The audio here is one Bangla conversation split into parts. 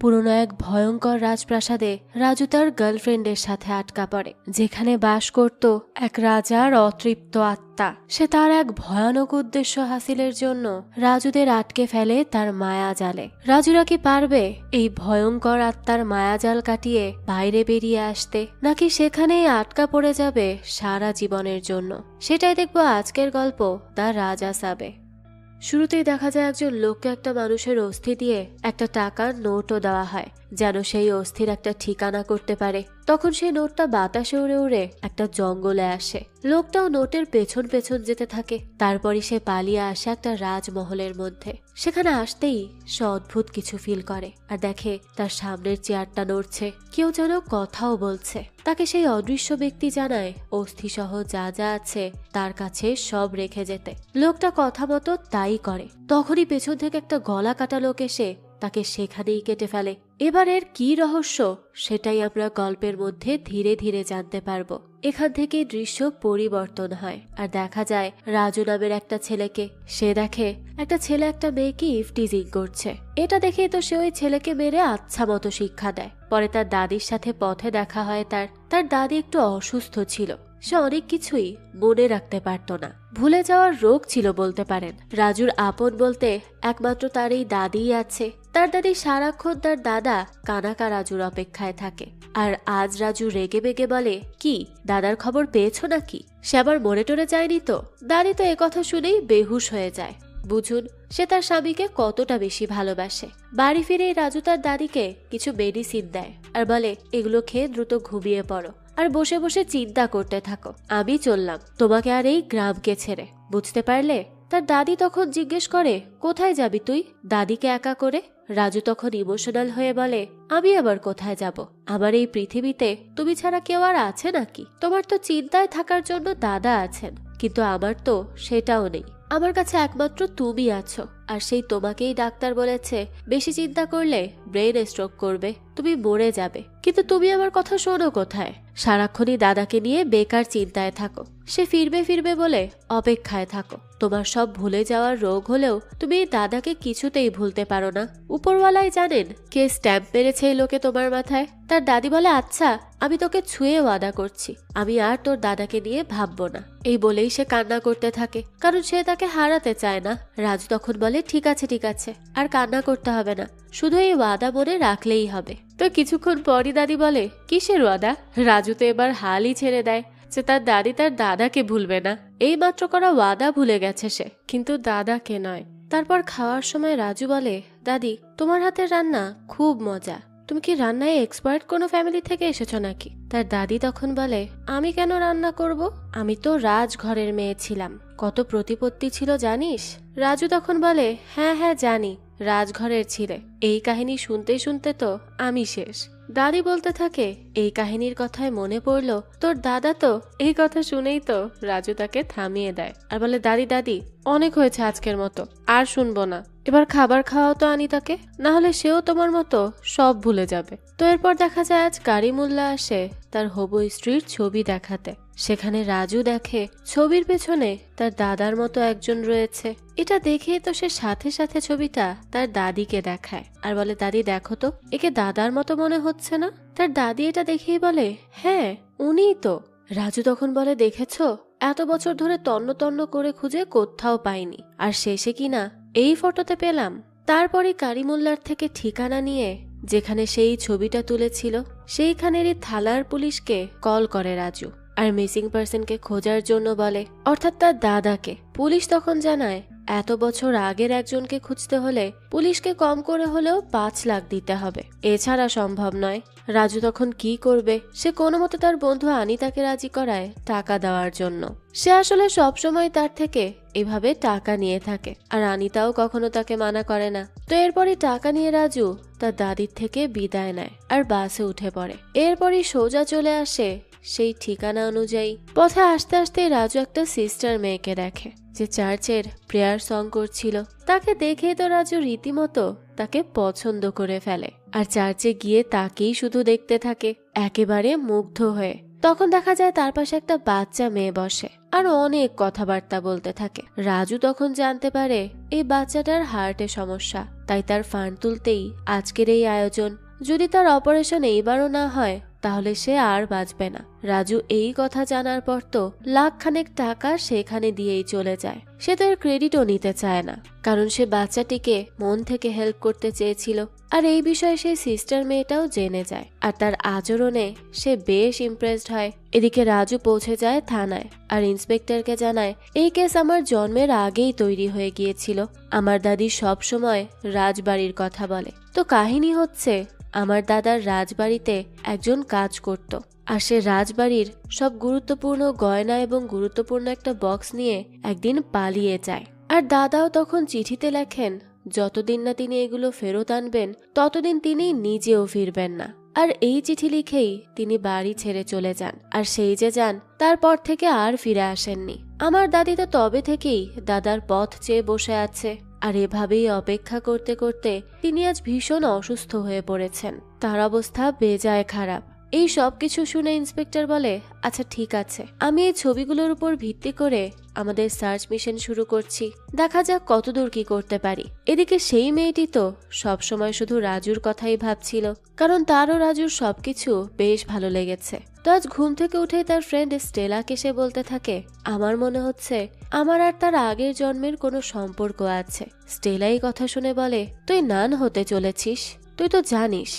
পুরনো এক ভয়ঙ্কর রাজপ্রাসাদে রাজু তার গার্লফ্রেন্ডের সাথে আটকা পড়ে, যেখানে বাস করত এক রাজার অতৃপ্ত আত্মা। সে তার এক ভয়ানক উদ্দেশ্য হাসিলের জন্য রাজুদের আটকে ফেলে তার মায়াজালে। রাজুরা কি পারবে এই ভয়ঙ্কর আত্মার মায়াজাল কাটিয়ে বাইরে বেরিয়ে আসতে, নাকি সেখানেই আটকা পড়ে যাবে সারা জীবনের জন্য? সেটাই দেখবো আজকের গল্প দ্য রাজা সাবে। শুরুতেই দেখা যায় একজন লোককে একটা মানুষের অস্থি দিয়ে একটা টাকার নোটও দেওয়া হয়, যেন সেই অস্থির একটা ঠিকানা করতে পারে। তখন সেই নোটটা বাতাসে উড়ে উড়ে একটা জঙ্গলে আসে। লোকটাও নোটের পেছন পেছন যেতে থাকে। তারপরই সে পালিয়ে আসে একটা রাজমহলের মধ্যে। সেখানে আসতেই সে অদ্ভুত কিছু ফিল করে আর দেখে তার সামনের চেয়ারটা নড়ছে, কেউ যেন কথাও বলছে। তাকে সেই অদৃশ্য ব্যক্তি জানায় অস্থি সহ যা যা আছে তার কাছে সব রেখে যেতে। লোকটা কথা মতো তাই করে। তখনই পেছন থেকে একটা গলা কাটা লোক এসে তাকে সেখানেই কেটে ফেলে। এবার এর কি রহস্য সেটাই আমরা গল্পের মধ্যে ধীরে ধীরে জানতে পারবো। এখান থেকে দৃশ্য পরিবর্তন হয় আর দেখা যায় রাজু নামের একটা ছেলেকে। সে দেখে একটা ছেলে একটা মেয়েকে ইফটিজিং করছে। এটা দেখেই তো সে ওই ছেলেকে মেরে আচ্ছা মতো শিক্ষা দেয়। পরে তার দাদির সাথে পথে দেখা হয় তার দাদি একটু অসুস্থ ছিল। সে অনেক কিছুই মনে রাখতে পারত না, ভুলে যাওয়ার রোগ ছিল বলতে পারেন। রাজুর আপন বলতে একমাত্র তার এই দাদিই আছে। তার দাদি সারাক্ষণ তার দাদা কানাকা রাজুর অপেক্ষায় থাকে। আর আজ রাজু রেগে বেগে বলে, কি দাদার খবর পেয়েছো নাকি? সে আবার মরে টরে যায়নি তো? দাদি তো একথা শুনেই বেহুশ হয়ে যায়। বুঝুন সে তার স্বামীকে কতটা বেশি ভালোবাসে। বাড়ি ফিরে রাজু তার দাদিকে কিছু মেডিসিন দেয় আর বলে, এগুলো খেয়ে দ্রুত ঘুমিয়ে পড়ো আর বসে বসে চিন্তা করতে থাকো। আমি চললাম তোমাকে আর এই গ্রামকে ছেড়ে, বুঝতে পারলে? তার দাদি তখন জিজ্ঞেস করে, কোথায় যাবি তুই দাদিকে একা করে? রাজু তখন ইমোশনাল হয়ে বলে, আমি আবার কোথায় যাব? আমার এই পৃথিবীতে তুমি ছাড়া কেউ আর আছে নাকি? তোমার তো চিন্তায় থাকার জন্য দাদা আছেন, কিন্তু আমার তো সেটাও নেই। আমার কাছে একমাত্র তুমি আছো, আর সেই তোমাকেই ডাক্তার বলেছে বেশি চিন্তা করলে ব্রেন স্ট্রোক করবে, তুমি মরে যাবে। কিন্তু তুমি আমার কথা শোনো কোথায়? সারাক্ষণই দাদাকে নিয়ে বেকার চিন্তায় থাকো। সে ফিরবে ফিরবে বলে অপেক্ষায় থাকো। তোমার সব ভুলে যাওয়ার রোগ হলেও তুমি দাদাকে কিছুতেই ভুলতে পারো না। উপরওয়ালাই জানেন কে স্ট্যাম্প মেরেছে এই লোকে তোমার মাথায়। তার দাদি বলে, আচ্ছা আমি তোকে ছুঁয়ে ওয়াদা করছি আমি আর তোর দাদাকে নিয়ে ভাববো না। এই বলেই সে কান্না করতে থাকে, কারণ সে তাকে হারাতে চায় না। রাজু তখন বলে, ঠিক আছে ঠিক আছে, আর কান্না করতে হবে না, শুধু এই ওয়াদা মনে রাখলেই হবে। তো কিছুক্ষণ পরই দাদি বলে, কিসের ওয়াদা? রাজু তো এবার হালই ছেড়ে দেয় যে তার দাদি তার দাদাকে ভুলবে না। এই মাত্র করা ওয়াদা ভুলে গেছে সে, কিন্তু দাদাকে নয়। তারপর খাওয়ার সময় রাজু বলে, দাদি তোমার হাতের রান্না খুব মজা, তুমি কি রান্নায় এক্সপার্ট কোনো ফ্যামিলি থেকে এসেছো নাকি? তার দাদি তখন বলে, আমি কেন রান্না করব? আমি তো রাজঘরের মেয়ে ছিলাম, কত প্রতিপত্তি ছিল জানিস? রাজু তখন বলে, হ্যাঁ হ্যাঁ জানি, রাজঘরের ছিলে। এই কাহিনী শুনতে শুনতে তো আমি শেষ। দাদি বলতে থাকে, এই কাহিনীর কথায় মনে পড়লো তোর দাদা তো। এই কথা শুনেই তো রাজু তাকে থামিয়ে দেয় আর বলে, দাদি দাদি অনেক হয়েছে আজকের মতো, আর শুনবো না। এবার খাবার খাওয়াও তো আনিতাকে, না হলে সেও তোমার মতো সব ভুলে যাবে। তো এরপর দেখা যায় আজ কারিমুল্লাহ আসে তার হবু স্ত্রীর ছবি দেখাতে। সেখানে রাজু দেখে ছবির পেছনে তার দাদার মতো একজন রয়েছে। এটা দেখেই তো সে সাথে সাথে ছবিটা তার দাদিকে দেখায় আর বলে, দাদি দেখো তো, একে দাদার মতো মনে হচ্ছে না? তার দাদি এটা দেখেই বলে, হ্যাঁ উনিই তো। রাজু তখন বলে, দেখেছো, এত বছর ধরে তন্ন তন্ন করে খুঁজে কোথাও পাইনি, আর শেষে কিনা এই ফটোতে পেলাম। তারপরে কারিমুল্লার থেকে ঠিকানা নিয়ে যেখানে সেই ছবিটা তুলেছিল সেইখানেরই থালার পুলিশকে কল করে রাজু আর মিসিং পার্সনকে খোঁজার জন্য বলে, অর্থাৎ তার দাদাকে। পুলিশ তখন জানায় এত বছর আগের একজনকে খুঁজতে হলে পুলিশকে কম করে হলেও 5 লাখ দিতে হবে, এছাড়া সম্ভব নয়। রাজু তখন কি করবে? সে কোনো মতে তার বন্ধু আনিতাকে রাজি করায় টাকা দেওয়ার জন্য। সে আসলে সবসময় তার থেকে এভাবে টাকা নিয়ে থাকে আর আনিতাও কখনো তাকে মানা করে না। তো এরপরই টাকা নিয়ে রাজু তার দাদির থেকে বিদায় নেয় আর বাসে উঠে পড়ে। এরপরই সোজা চলে আসে সেই ঠিকানা অনুযায়ী। পথে আসতে আসতে রাজু একটা সিস্টার মেয়েকে দেখে যে চার্চের প্রেয়ার সং করছিল। তাকে দেখে তো রাজু রীতিমতো তাকে পছন্দ করে ফেলে আর চার্চে গিয়ে তাকেই শুধু দেখতে থাকে একেবারে মুগ্ধ হয়ে। তখন দেখা যায় তার পাশে একটা বাচ্চা মেয়ে বসে আর অনেক কথাবার্তা বলতে থাকে। রাজু তখন জানতে পারে এই বাচ্চাটার হার্টে সমস্যা, তাই তার ফান্ড তুলতেই আজকের এই আয়োজন। যদি তার অপারেশন এইবারও না হয় তাহলে সে আর বাঁচবে না। রাজু এই কথা জানার পর তো লাখখানেক টাকা সেখানে দিয়েই চলে যায়। সে তো এর ক্রেডিটও নিতে চায় না, কারণ সে বাচ্চাটিকে মন থেকে হেল্প করতে চেয়েছিল। আর এই বিষয়ে সেই সিস্টার মেয়েটাও জেনে যায়, আর তার আচরণে সে বেশ ইমপ্রেসড হয়। এদিকে রাজু পৌঁছে যায় থানায় আর ইন্সপেক্টরকে জানায় এই কেস আমার জন্মের আগেই তৈরি হয়ে গিয়েছিল। আমার দাদি সব সময় রাজবাড়ির কথা বলে। তো কাহিনী হচ্ছে আমার দাদার রাজবাড়িতে একজন কাজ করত, আর সে রাজবাড়ির সব গুরুত্বপূর্ণ গয়না এবং গুরুত্বপূর্ণ একটা বক্স নিয়ে একদিন পালিয়ে যায়। আর দাদাও তখন চিঠিতে লেখেন যতদিন না তিনি এগুলো ফেরত আনবেন ততদিন তিনি নিজেও ফিরবেন না। আর এই চিঠি লিখেই তিনি বাড়ি ছেড়ে চলে যান। আর সেই যে যান তারপর থেকে আর ফিরে আসেননি। আমার দাদি তো তবে থেকেই দাদার পথ চেয়ে বসে আছে। আর এভাবেই অপেক্ষা করতে করতে তিনি আজ ভীষণ অসুস্থ হয়ে পড়েছেন। তার অবস্থা বেজায় খারাপ। এই সব কিছু শুনে ইন্সপেক্টর বলে, আচ্ছা ঠিক আছে, আমি এই ছবিগুলোর উপর ভিত্তি করে আমাদের সার্চ মিশন শুরু করছি, দেখা যাক কতদূর কি করতে পারি। এদিকে সেই মেয়েটি তো সবসময় শুধু রাজুর কথাই ভাবছিল, কারণ তারও রাজুর সবকিছু বেশ ভালো লেগেছে। তো আজ ঘুম থেকে উঠে তার ফ্রেন্ড স্টেলাকে সে বলতে থাকে, আমার মনে হচ্ছে আমার আর তার আগের জন্মের কোনো সম্পর্ক আছে। স্টেলা এই কথা শুনে বলে, তুই নান হতে চলেছিস, তুই তো জানিস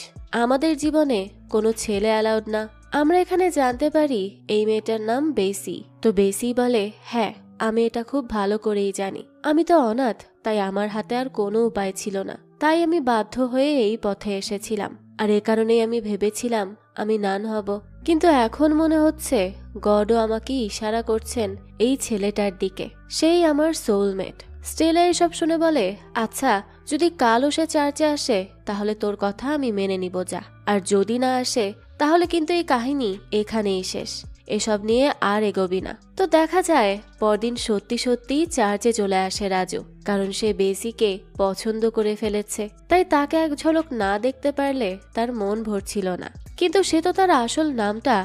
আমাদের জীবনে কোনো ছেলে অ্যালাউড না। আমরা এখানে জানতে পারি এই মেয়েটার নাম বেসি। তো বেসি বলে, হ্যাঁ আমি এটা খুব ভালো করেই জানি। আমি তো অনাথ, তাই আমার হাতে আর কোনো উপায় ছিল না, তাই আমি বাধ্য হয়ে এই পথে এসেছিলাম। আর এ কারণেই আমি ভেবেছিলাম আমি নান হব, কিন্তু এখন মনে হচ্ছে গডও আমাকে ইশারা করছেন এই ছেলেটার দিকে, সেই আমার সোলমেট। স্টেলা এসব শুনে বলে, আচ্ছা যদি কালও সে চার্চে আসে তাহলে তোর কথা আমি মেনে নিব যা, আর যদি না আসে তাহলে কিন্তু এই কাহিনী এখানেই শেষ, এসব নিয়ে আর এগোবি না। তো দেখা যায় পরদিন সত্যি সত্যি চার্চে চলে আসে রাজু, কারণ সে বেসিকে পছন্দ করে ফেলেছে। তাই তাকে এক ঝলক না দেখতে পারলে তার মন ভরছিল না, কিন্তু সে তো তার আসল নামটা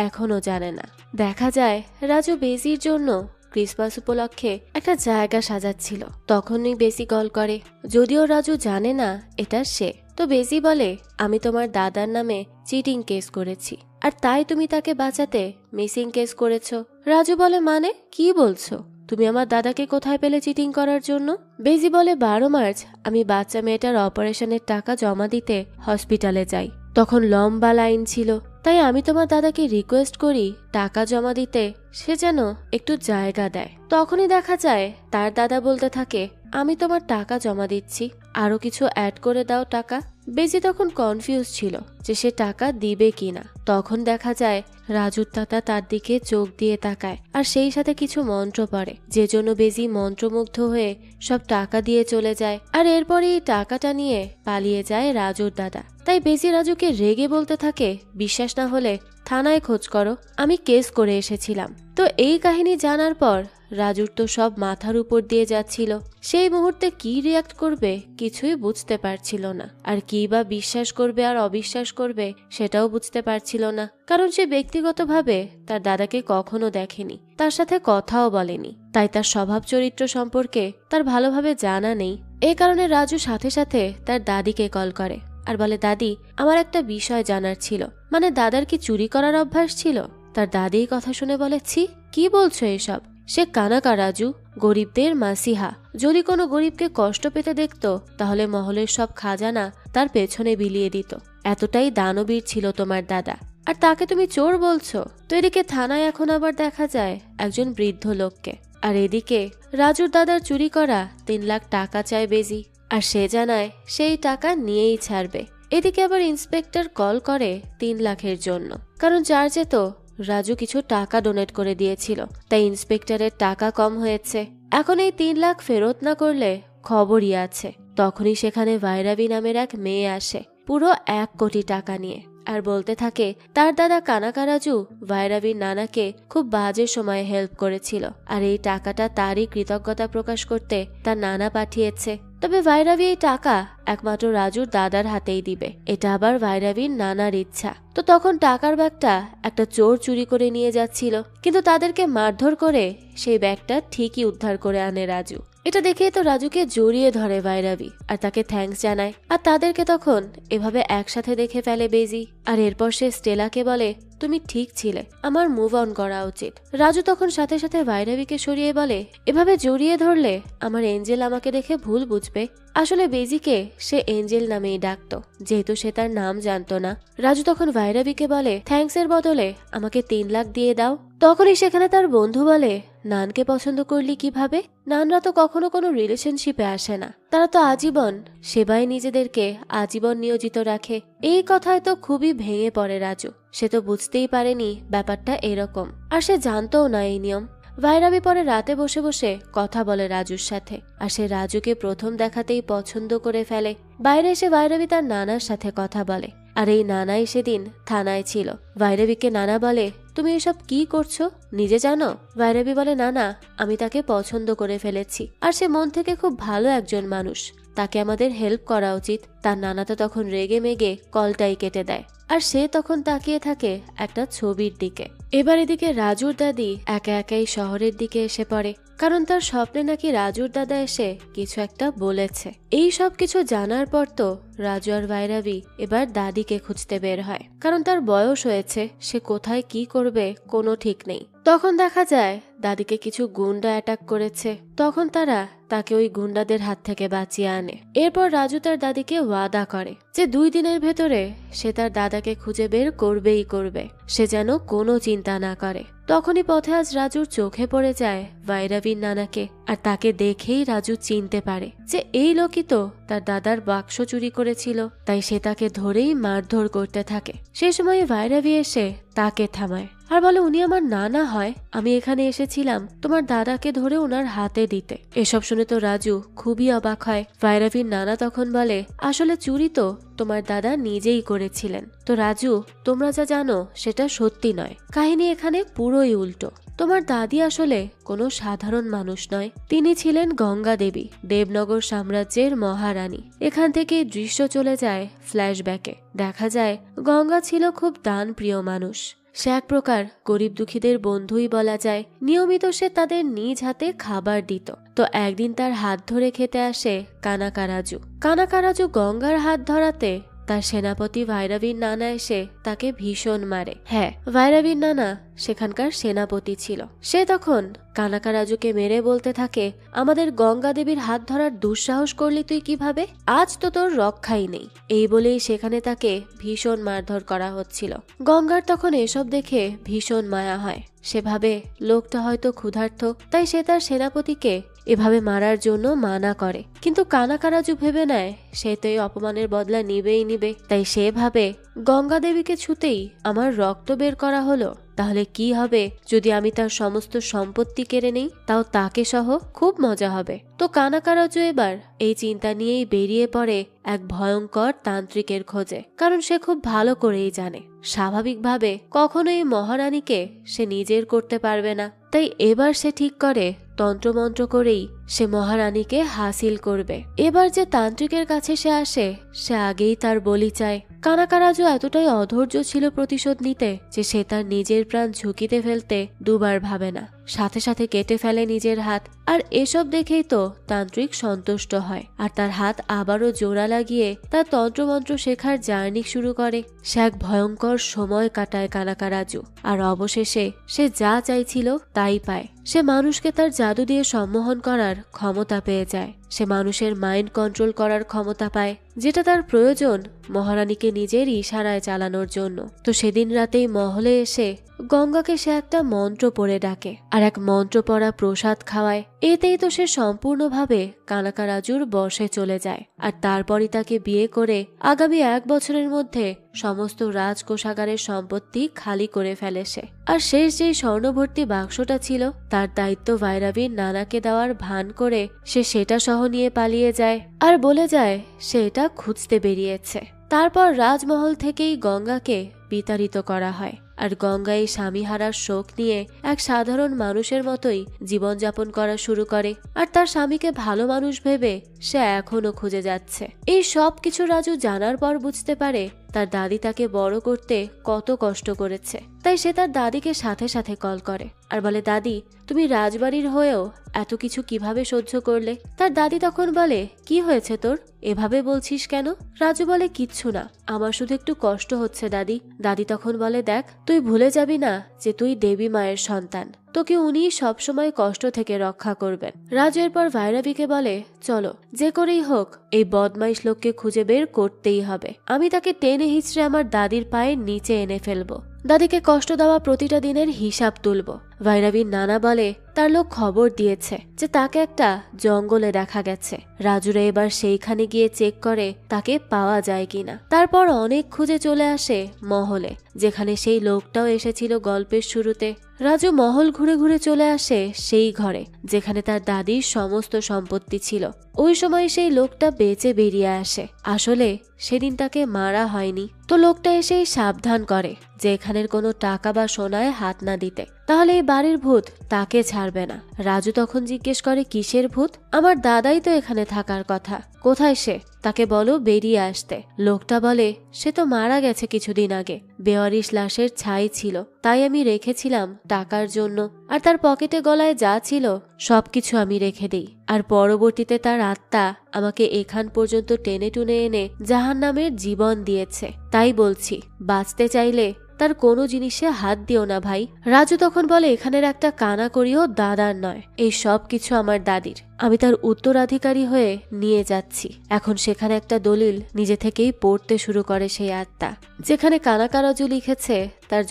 এখনো জানে না। দেখা যায় রাজু বেসির জন্য ক্রিসমাস উপলক্ষে একটা জায়গা সাজাচ্ছিল, তখনই বেসি কল করে, যদিও রাজু জানে না এটা সে। তো বেসি বলে, আমি তোমার দাদার নামে চিটিং কেস করেছি, আর তাই তুমি তাকে বাঁচাতে মিসিং কেস করেছো। রাজু বলে, মানে কি বলছো? তুমি আমার দাদাকে কোথায় পেলে চিটিং করার জন্য? বেসি বলে, 12 মার্চ আমি বাচ্চা মেয়েটার অপারেশনের টাকা জমা দিতে হসপিটালে যাই, তখন লম্বা লাইন ছিল, তাই আমি তোমার দাদাকে রিকোয়েস্ট করি টাকা জমা দিতে, সে যেন একটু জায়গা দেয়। তখনই দেখা যায় তার দাদা বলতে থাকে, আমি তোমার টাকা জমা দিচ্ছি, আরো কিছু অ্যাড করে দাও টাকা। বেজি তখন কনফিউজ ছিল যে সে টাকা দিবে কিনা। তখন দেখা যায় রাজুর দাদা তার দিকে চোখ দিয়ে তাকায়, আর সেই সাথে কিছু মন্ত্র পড়ে, যে জন্য বেজি মন্ত্রমুগ্ধ হয়ে সব টাকা দিয়ে চলে যায়। আর এরপরে এই টাকাটা নিয়ে পালিয়ে যায় রাজুর দাদা। তাই বেজি রাজুকে রেগে বলতে থাকে, বিশ্বাস না হলে থানায় খোঁজ করো, আমি কেস করে এসেছিলাম। তো এই কাহিনী জানার পর রাজুর তো সব মাথার উপর দিয়ে যাচ্ছিল। সেই মুহূর্তে কি রিয়াক্ট করবে কিছুই বুঝতে পারছিল না, আর কি বা বিশ্বাস করবে আর অবিশ্বাস করবে সেটাও বুঝতে পারছিল না, কারণ সে ব্যক্তিগতভাবে তার দাদাকে কখনো দেখেনি, তার সাথে কথাও বলেনি, তাই তার স্বভাব চরিত্র সম্পর্কে তার ভালোভাবে জানা নেই। এই কারণে রাজু সাথে সাথে তার দাদিকে কল করে আর বলে, দাদি আমার একটা বিষয় জানার ছিল, মানে দাদার কি চুরি করার অভ্যাস ছিল? তার দাদি কথা শুনে বলে, ছি কি বলছো এসব? সে কানাকা রাজু, গরিবদের মাসিহা। যদি কোনো গরিবকে কষ্ট পেতে দেখতো তাহলে মহলের সব খাজানা তার পেছনে বিলিয়ে দিত। এতটাই দানবীর ছিল তোমার দাদা, আর তাকে তুমি চোর বলছো? তো এদিকে থানায় এখন আবার দেখা যায় একজন বৃদ্ধ লোককে, আর এদিকে রাজুর দাদার চুরি করা 3 লাখ টাকা চায় বেজি, আর সে জানায় সেই টাকা নিয়েই ছাড়বে। এদিকে আবার ইন্সপেক্টর কল করে 3 লাখের জন্য, কারণ চার্চে তো রাজু কিছু টাকা ডোনেট করে দিয়েছিল, তাই ইন্সপেক্টরের টাকা কম হয়েছে। এখন এই 3 লাখ ফেরত না করলে খবরই আছে। তখনই সেখানে ভাইরাবি নামের এক মেয়ে আসে পুরো 1 কোটি টাকা নিয়ে, আর বলতে থাকে তার দাদা কানাকা রাজু ভাইরাবির নানাকে খুব বাজে সময়ে হেল্প করেছিল, আর এই টাকাটা তারই কৃতজ্ঞতা প্রকাশ করতে তার নানা পাঠিয়েছে। তবে ভাইরাবি এই টাকা একমাত্র রাজুর দাদার হাতেই দিবে। এটা আবার ভাইরাবির নানার ইচ্ছা। তো তখন টাকার ব্যাগটা একটা চোর চুরি করে নিয়ে যাচ্ছিল, কিন্তু তাদেরকে মারধর করে সেই ব্যাগটা ঠিকই উদ্ধার করে আনে রাজু। এটা দেখেই তো রাজুকে জড়িয়ে ধরে ভাইরাবি আর তাকে থ্যাঙ্কস জানায়। আর তাদেরকে তখন এভাবে একসাথে দেখে ফেলে বেজি। আর এরপর সে স্টেলাকে বলে, তুমি ঠিক ছিলে, আমার মুভ অন করা উচিত। রাজু তখন সাথে সাথে ভাইরাবিকে সরিয়ে বলে, এভাবে জড়িয়ে ধরলে আমার এঞ্জেল আমাকে দেখে ভুল বুঝবে। আসলে বেজিকে সে এঞ্জেল নামেই ডাকতো, যেহেতু সে তার নাম জানতো না। রাজু তখন ভাইরাবিকে বলে, থ্যাঙ্কস এর বদলে আমাকে 3 লাখ দিয়ে দাও। তখনই সেখানে তার বন্ধু বলে, নানকে পছন্দ করলি কিভাবে? নানরা তো কখনো কোনো রিলেশনশিপে আসে না, তারা তো আজীবন সেবায় নিজেদেরকে আজীবন নিয়োজিত রাখে। এই কথায় তো খুবই ভেঙে পড়ে রাজু। সে তো বুঝতেই পারেনি ব্যাপারটা এরকম, আর সে জানতও না এই নিয়ম। ভাইরাবি পরে রাতে বসে বসে কথা বলে রাজুর সাথে, আর সে রাজুকে প্রথম দেখাতেই পছন্দ করে ফেলে। বাইরে এসে ভাইরাবি তার নানার সাথে কথা বলে, আর এই নানাই সেদিন থানায় ছিল। ভাইরাবিকে নানা বলে, তুমি এসব কি করছো, নিজে জানো? ভাইরাবি বলে, নানা, আমি তাকে পছন্দ করে ফেলেছি, আর সে মন থেকে খুব ভালো একজন মানুষ, তাকে আমাদের হেল্প করা উচিত। তার নানা তো তখন রেগে মেগে কলটাই কেটে দেয়, আর সে তখন তাকিয়ে থাকে একটা ছবির দিকে। এবার এদিকে রাজুর দাদি একা একাই শহরের দিকে এসে পড়ে, কারণ তার স্বপ্নে নাকি রাজুর দাদা এসে কিছু একটা বলেছে। এই সব কিছু জানার পর তো রাজু আর ভাইরাবি এবার দাদিকে খুঁজতে বের হয়, কারণ তার বয়স হয়েছে, সে কোথায় কি করবে কোনো ঠিক নেই। তখন দেখা যায় দাদিকে কিছু গুন্ডা অ্যাটাক করেছে। তখন তারা তাকে ওই গুন্ডাদের হাত থেকে বাঁচিয়ে আনে। এরপর রাজু তার দাদিকে ওয়াদা করে যে 2 দিনের ভেতরে সে তার দাদাকে খুঁজে বের করবেই করবে, সে যেন কোনো চিন্তা না করে। তখনই পথে আজ রাজুর চোখে পড়ে যায় ভাইরাবির নানাকে, আর তাকে দেখেই রাজু চিনতে পারে যে এই লোকই তো তার দাদার বাক্স চুরি করেছিল। তাই সে তাকে ধরেই মারধর করতে থাকে। সেই সময় ভাইরাবি এসে তাকে থামায় আর বলে, উনি আমার নানা হয়, আমি এখানে এসেছিলাম তোমার দাদাকে ধরে ওনার হাতে দিতে। এসব শুনে তো রাজু খুবই অবাক হয়। ভাইরাবির নানা তখন বলে, আসলে চুরি তো তোমার দাদা নিজেই করেছিলেন। তো রাজু, তোমরা যা জানো সেটা সত্যি নয়, কাহিনী এখানে পুরোই উল্টো। তোমার দাদি আসলে কোনো সাধারণ মানুষ নয়, তিনি ছিলেন গঙ্গা দেবী, দেবনগর সাম্রাজ্যের মহারানী। এখান থেকে দৃশ্য চলে যায় ফ্ল্যাশব্যাকে। দেখা যায় গঙ্গা ছিল খুব দানপ্রিয় মানুষ। সে এক প্রকার গরিব দুঃখীদের বন্ধুই বলা যায়। নিয়মিত সে তাদের নিজ হাতে খাবার দিত। তো একদিন তার হাত ধরে খেতে আসে কানাকারাজু। কানাকারাজু গঙ্গার হাত ধরাতে তার সেনাপতি ভাইরাবির নানা এসে তাকে ভীষণ মারে। হ্যাঁ, ভাইরাবির নানা সেখানকার সেনাপতি ছিল। সে তখন কানাকারাজুকে মেরে বলতে থাকে, আমাদের গঙ্গা দেবীর হাত ধরার দুঃসাহস করলি তুই কিভাবে? আজ তো তোর রক্ষাই নেই। এই বলেই সেখানে তাকে ভীষণ মারধর করা হচ্ছিল। গঙ্গার তখন এসব দেখে ভীষণ মায়া হয়। সে ভাবে লোকটা হয়তো ক্ষুধার্ত, তাই সে তার সেনাপতিকে এভাবে মারার জন্য মানা করে। কিন্তু কানাকারাজু ভেবে নেয় সে তো এই অপমানের বদলা নিবেই নিবে। তাই সে ভাবে, গঙ্গা দেবীকে ছুতেই আমার রক্ত বের করা হলো, তাহলে কি হবে যদি আমি তার সমস্ত সম্পত্তি কেড়ে নেই, তাও তাকে সহ? খুব মজা হবে। তো কানাকারাজু এবার এই চিন্তা নিয়েই বেরিয়ে পড়ে এক ভয়ঙ্কর তান্ত্রিকের খোঁজে, কারণ সে খুব ভালো করেই জানে স্বাভাবিকভাবে কখনোই মহারানীকে সে নিজের করতে পারবে না। তাই এবার সে ঠিক করে তন্ত্রমন্ত্র করেই সে মহারানীকে হাসিল করবে। এবার যে তান্ত্রিকের কাছে সে আসে সে আগেই তার বলি চায়। কানাকারাজু এতটাই অধৈর্য ছিল প্রতিশোধ নিতে যে সে তার নিজের প্রাণ ঝুঁকিতে ফেলতে দুবার ভাবে না, সাথে সাথে কেটে ফেলে নিজের হাত। আর এসব দেখেই তো তান্ত্রিক সন্তুষ্ট হয়, আর তার হাত আবারও জোড়া লাগিয়ে তার তন্ত্রমন্ত্র শেখার জার্নি শুরু করে। সে এক ভয়ঙ্কর সময় কাটায় কানাকারাজু, আর অবশেষে সে যা চাইছিল তাই পায়। সে মানুষকে তার জাদু দিয়ে সম্মোহন করার ক্ষমতা পেয়ে যায়। সে মানুষের মাইন্ড কন্ট্রোল করার ক্ষমতা পায়, যেটা তার প্রয়োজন মহারানীকে নিজের ইশারায় চালানোর জন্য। তো সেদিন রাতেই মহলে এসে গঙ্গাকে সে একটা মন্ত্র পড়ে ডাকে, আর এক মন্ত্র পড়া প্রসাদ খাওয়ায়। এতেই তো সে সম্পূর্ণভাবে কানাকারাজুর বশে চলে যায়। আর তারপরই তাকে বিয়ে করে আগামী 1 বছরের মধ্যে সমস্ত রাজকোষাগারের সম্পত্তি খালি করে ফেলে সে। আর শেষ যেই স্বর্ণভর্তি বাক্সটা ছিল তার দায়িত্ব ভাইরাবির নানাকে দেওয়ার ভান করে সে সেটা সহ নিয়ে পালিয়ে যায়, আর বলে যায় সে এটা খুঁজতে বেরিয়েছে। তারপর রাজমহল থেকেই গঙ্গাকে বিতাড়িত করা হয়। আর গঙ্গা এই স্বামী হারার শোক নিয়ে এক সাধারণ মানুষের মতোই জীবনযাপন করা শুরু করে। আর তার স্বামীকে ভালো মানুষ ভেবে সে এখনো খুঁজে যাচ্ছে। এই সব কিছু রাজু জানার পর বুঝতে পারে তার দাদি তাকে বড় করতে কত কষ্ট করেছে। তাই সে তার দাদিকে সাথে সাথে কল করে আর বলে, দাদি তুমি রাজবাড়ির হয়েও এত কিছু কিভাবে সহ্য করলে? তার দাদি তখন বলে, কি হয়েছে তোর, এভাবে বলছিস কেন? রাজু বলে, কিচ্ছু না, আমার শুধু একটু কষ্ট হচ্ছে দাদি। দাদি তখন বলে, দেখ তুই ভুলে যাবি না যে তুই দেবী মায়ের সন্তান, তোকে উনি সবসময় কষ্ট থেকে রক্ষা করবেন। রাজু এরপর ভৈরবীকে বলে, চলো যে করেই হোক এই বদমাইশ লোককে খুঁজে বের করতেই হবে। আমি তাকে টেনে হিচড়ে আমার দাদির পায়ের নিচে এনে ফেলবো। দাদিকে কষ্ট দেওয়া প্রতিটা দিনের হিসাব তুলব। ভৈরবীর নানা বলে, তার লোক খবর দিয়েছে যে তাকে একটা জঙ্গলে দেখা গেছে। রাজুরা এবার সেইখানে গিয়ে চেক করে তাকে পাওয়া যায় কিনা। তারপর অনেক খুঁজে চলে আসে মহলে, যেখানে সেই লোকটাও এসেছিল গল্পের শুরুতে। রাজু মহল ঘুরে ঘুরে চলে আসে সেই ঘরে যেখানে তার দাদির সমস্ত সম্পত্তি ছিল। ওই সময় সেই লোকটা বেঁচে বেরিয়ে আসে। আসলে সেদিন তাকে মারা হয়নি। তো লোকটা এসেই সাবধান করে যে এখানের কোনো টাকা বা সোনায় হাত না দিতে, তাহলে এই বাড়ির ভূত তাকে ছাড়বে না। রাজু তখন জিজ্ঞেস করে, কিসের ভূত? আমার দাদাই তো এখানে থাকার কথা, কোথায় সে? তাকে বলো বেরিয়ে আসতে। লোকটা বলে, সে তো মারা গেছে কিছুদিন আগে, বেওয়ারিশ লাশের ছাই ছিল, তাই আমি রেখেছিলাম টাকার জন্য। আর তার পকেটে গলায় যা ছিল সবকিছু আমি রেখে দিই। আর পরবর্তীতে তার আত্মা আমাকে এখান পর্যন্ত টেনে টুনে এনে জাহান্নামের জীবন দিয়েছে। তাই বলছি, বাঁচতে চাইলে তার কোনো জিনিসে হাত দিও না ভাই। রাজু তখন বলে, এখানের একটা কানা করিও দাদার নয়, এই সব কিছু আমার দাদির। আমি তার উত্তরাধিকারী হয়ে নিয়ে যাচ্ছি। এখন সেখানে একটা দলিল নিজে থেকেই পড়তে শুরু করে সেই আত্মা, যেখানে কানাকারাজু লিখেছে তার